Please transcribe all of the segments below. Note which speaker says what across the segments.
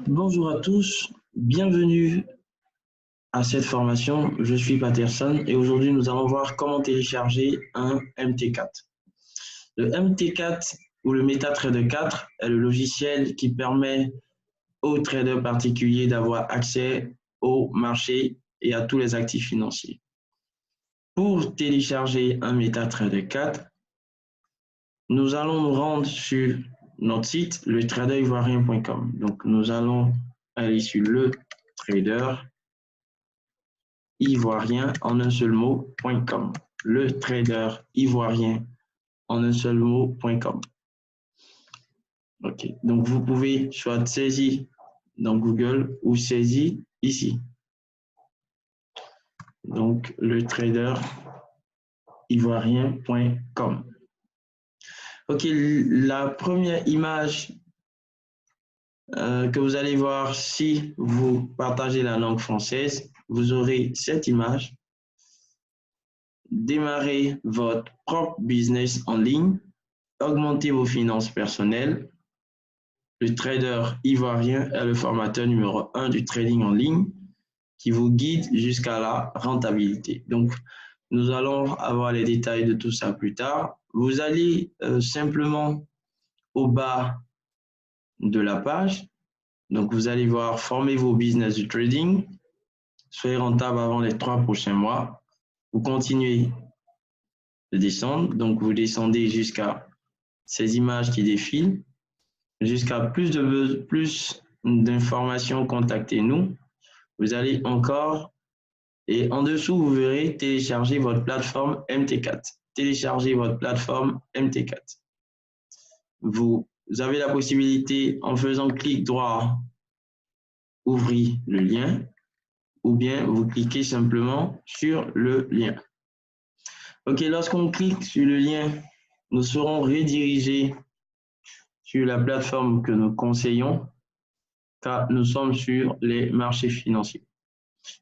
Speaker 1: Bonjour à tous, bienvenue à cette formation. Je suis Patterson et aujourd'hui nous allons voir comment télécharger un MT4. Le MT4 ou le MetaTrader 4 est le logiciel qui permet aux traders particuliers d'avoir accès au marché et à tous les actifs financiers. Pour télécharger un MetaTrader 4, nous allons nous rendre sur notre site, le traderivoirien.com. Donc, nous allons aller sur le trader ivoirien en un seul mot.com. Le trader ivoirien en un seul mot.com. OK. Donc, vous pouvez soit saisir dans Google ou saisir ici. Donc, le trader ivoirien.com. OK. La première image que vous allez voir si vous partagez la langue française, vous aurez cette image. Démarrez votre propre business en ligne, augmentez vos finances personnelles. Le trader ivoirien est le formateur numéro 1 du trading en ligne qui vous guide jusqu'à la rentabilité. Donc, nous allons avoir les détails de tout ça plus tard. Vous allez simplement au bas de la page. Donc, vous allez voir former vos business du trading. Soyez rentable avant les 3 prochains mois. Vous continuez de descendre. Donc, vous descendez jusqu'à ces images qui défilent. Jusqu'à plus d'informations, contactez-nous. Vous allez encore et en dessous, vous verrez télécharger votre plateforme MT4. Télécharger votre plateforme MT4. Vous avez la possibilité, en faisant clic droit, ouvrir le lien, ou bien vous cliquez simplement sur le lien. OK, lorsqu'on clique sur le lien, nous serons redirigés sur la plateforme que nous conseillons, car nous sommes sur les marchés financiers.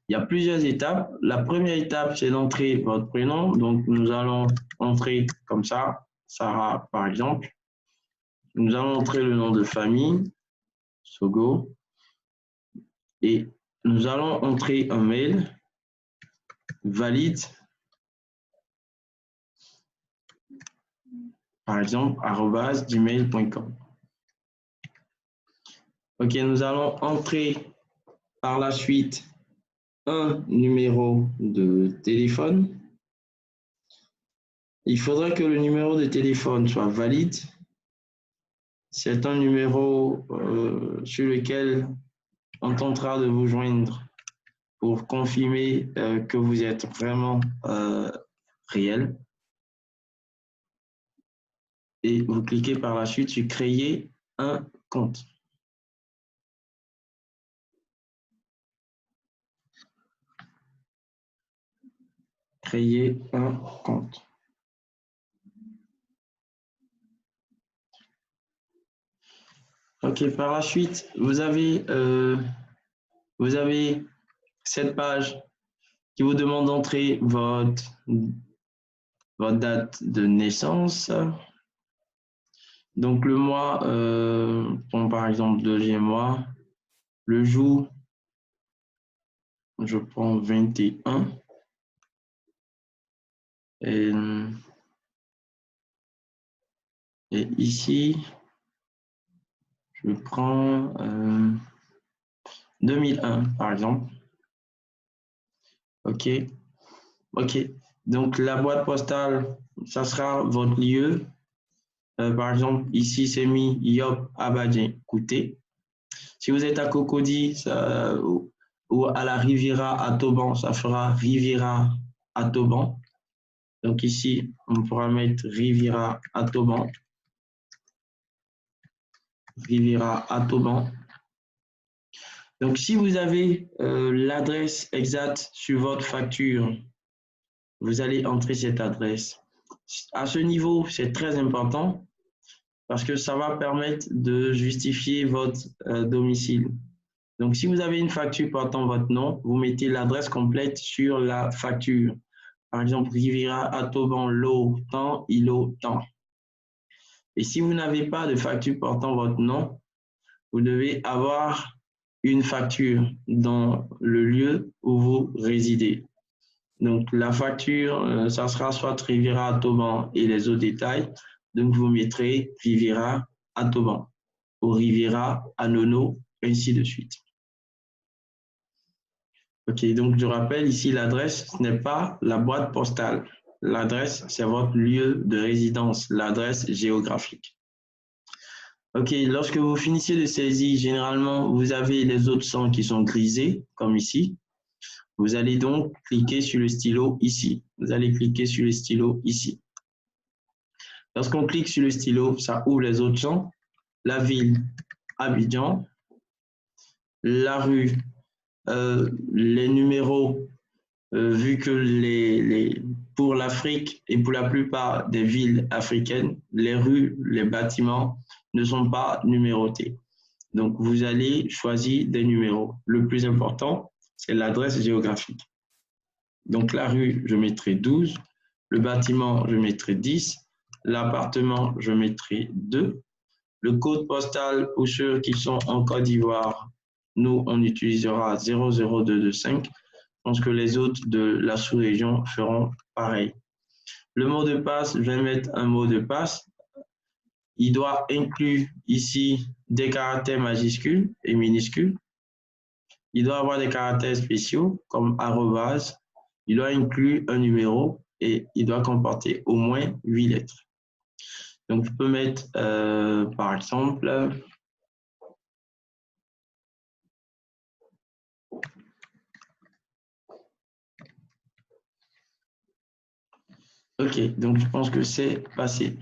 Speaker 1: Il y a plusieurs étapes. La première étape, c'est d'entrer votre prénom. Donc, nous allons entrer comme ça, Sarah par exemple. Nous allons entrer le nom de famille, Sogo. Et nous allons entrer un mail, valide, par exemple, @gmail.com. OK, nous allons entrer par la suite un numéro de téléphone. Il faudra que le numéro de téléphone soit valide. C'est un numéro sur lequel on tentera de vous joindre pour confirmer que vous êtes vraiment réel. Et vous cliquez par la suite sur créer un compte. Créer un compte. OK, par la suite, vous avez cette page qui vous demande d'entrer votre date de naissance. Donc, le mois, par exemple, 2e mois, le jour, je prends 21. Et ici, je prends 2001, par exemple. OK. OK. Donc, la boîte postale, ça sera votre lieu. Par exemple, ici, c'est mis Yop Abadien Kouté. Si vous êtes à Cocody ou à la Riviera à Toban, ça fera Riviera à Toban. Donc, ici, on pourra mettre Riviera à Toban. Riviera à Toban. Donc, si vous avez l'adresse exacte sur votre facture, vous allez entrer cette adresse. À ce niveau, c'est très important parce que ça va permettre de justifier votre domicile. Donc, si vous avez une facture portant votre nom, vous mettez l'adresse complète sur la facture. Par exemple, Riviera à Toban, l'eau, temps, îlot, temps. Et si vous n'avez pas de facture portant votre nom, vous devez avoir une facture dans le lieu où vous résidez. Donc, la facture, ça sera soit Riviera à Toban et les autres détails. Donc, vous mettrez Riviera à Toban ou Riviera à Nono, ainsi de suite. OK, donc je rappelle ici, l'adresse, ce n'est pas la boîte postale. L'adresse, c'est votre lieu de résidence, l'adresse géographique. OK, lorsque vous finissez de saisir, généralement, vous avez les autres sons qui sont grisés, comme ici. Vous allez donc cliquer sur le stylo ici. Vous allez cliquer sur le stylo ici. Lorsqu'on clique sur le stylo, ça ouvre les autres champs. La ville, Abidjan. La rue, les numéros, vu que pour l'Afrique et pour la plupart des villes africaines, les rues, les bâtiments ne sont pas numérotés. Donc, vous allez choisir des numéros. Le plus important, c'est l'adresse géographique. Donc, la rue, je mettrai 12. Le bâtiment, je mettrai 10. L'appartement, je mettrai 2. Le code postal, pour ceux qui sont en Côte d'Ivoire, nous, on utilisera 00225. Je pense que les autres de la sous-région feront pareil. Le mot de passe, je vais mettre un mot de passe. Il doit inclure ici des caractères majuscules et minuscules. Il doit avoir des caractères spéciaux comme arrobase. Il doit inclure un numéro et il doit comporter au moins 8 lettres. Donc, je peux mettre, par exemple, OK, donc je pense que c'est passé.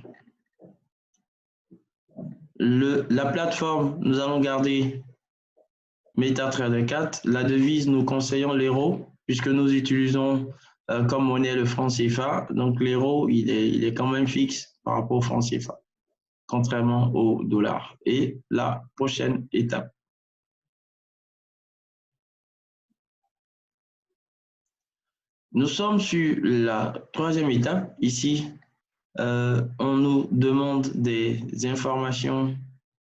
Speaker 1: La plateforme, nous allons garder MetaTrader 4. La devise, nous conseillons l'euro, puisque nous utilisons comme monnaie le franc CFA. Donc, l'euro, il est quand même fixe par rapport au franc CFA, contrairement au dollar. Et la prochaine étape. Nous sommes sur la troisième étape. Ici, on nous demande des informations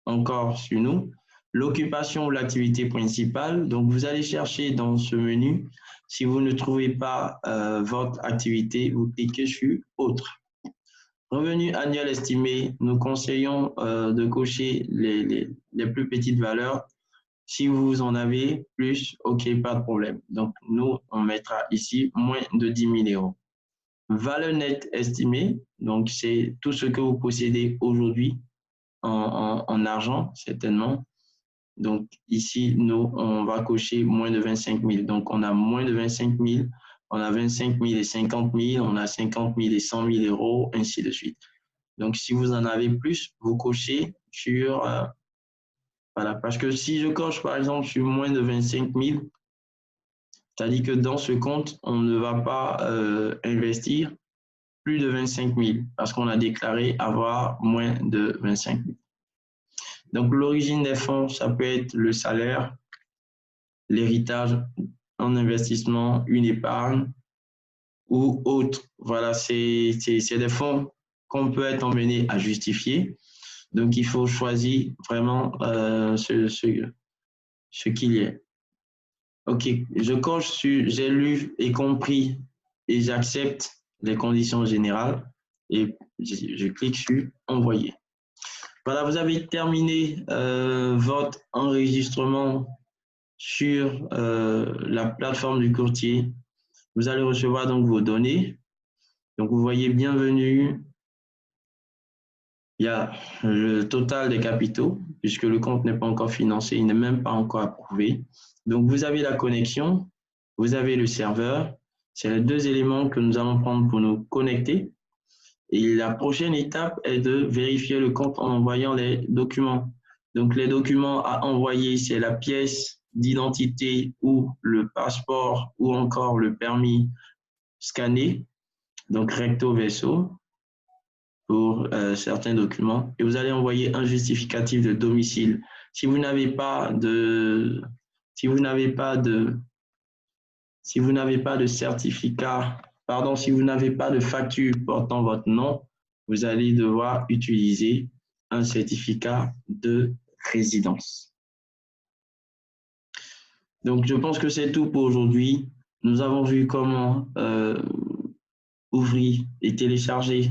Speaker 1: encore sur nous. L'occupation ou l'activité principale. Donc, vous allez chercher dans ce menu. Si vous ne trouvez pas votre activité, vous cliquez sur « Autre ». Revenu annuel estimé, nous conseillons de cocher les plus petites valeurs. Si vous en avez plus, OK, pas de problème. Donc, nous, on mettra ici moins de 10 000 euros. Valeur nette estimée, donc c'est tout ce que vous possédez aujourd'hui en argent, certainement. Donc, ici, nous, on va cocher moins de 25 000. Donc, on a moins de 25 000, on a 25 000 et 50 000, on a 50 000 et 100 000 euros, ainsi de suite. Donc, si vous en avez plus, vous cochez sur... voilà, parce que si je coche, par exemple, sur moins de 25 000, c'est-à-dire que dans ce compte, on ne va pas investir plus de 25 000 parce qu'on a déclaré avoir moins de 25 000. Donc, l'origine des fonds, ça peut être le salaire, l'héritage, un investissement, une épargne ou autre. Voilà, c'est des fonds qu'on peut être emmené à justifier. Donc, il faut choisir vraiment ce qu'il y a. OK, je coche sur j'ai lu et compris et j'accepte les conditions générales et je clique sur envoyer. Voilà, vous avez terminé votre enregistrement sur la plateforme du courtier. Vous allez recevoir donc vos données. Donc, vous voyez bienvenue. Il y a le total des capitaux, puisque le compte n'est pas encore financé, il n'est même pas encore approuvé. Donc, vous avez la connexion, vous avez le serveur. C'est les deux éléments que nous allons prendre pour nous connecter. Et la prochaine étape est de vérifier le compte en envoyant les documents. Donc, les documents à envoyer, c'est la pièce d'identité ou le passeport ou encore le permis scanné, donc recto verso pour certains documents. Et vous allez envoyer un justificatif de domicile. Si vous n'avez pas de certificat, pardon, si vous n'avez pas de facture portant votre nom, vous allez devoir utiliser un certificat de résidence. Donc, je pense que c'est tout pour aujourd'hui. Nous avons vu comment ouvrir et télécharger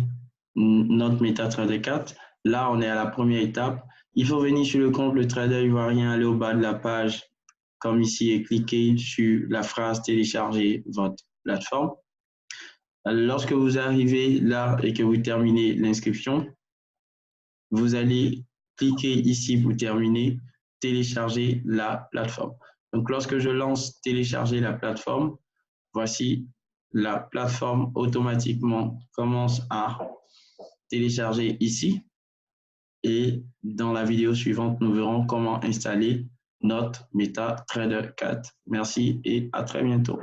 Speaker 1: notre MetaTrader 4. Là, on est à la première étape. Il faut venir sur le compte Le Trader Ivoirien, aller au bas de la page, comme ici, et cliquer sur la phrase « Télécharger votre plateforme ». Lorsque vous arrivez là et que vous terminez l'inscription, vous allez cliquer ici pour terminer, télécharger la plateforme. Donc, lorsque je lance télécharger la plateforme, voici la plateforme automatiquement commence à télécharger ici. Et dans la vidéo suivante, nous verrons comment installer notre MetaTrader 4. Merci et à très bientôt.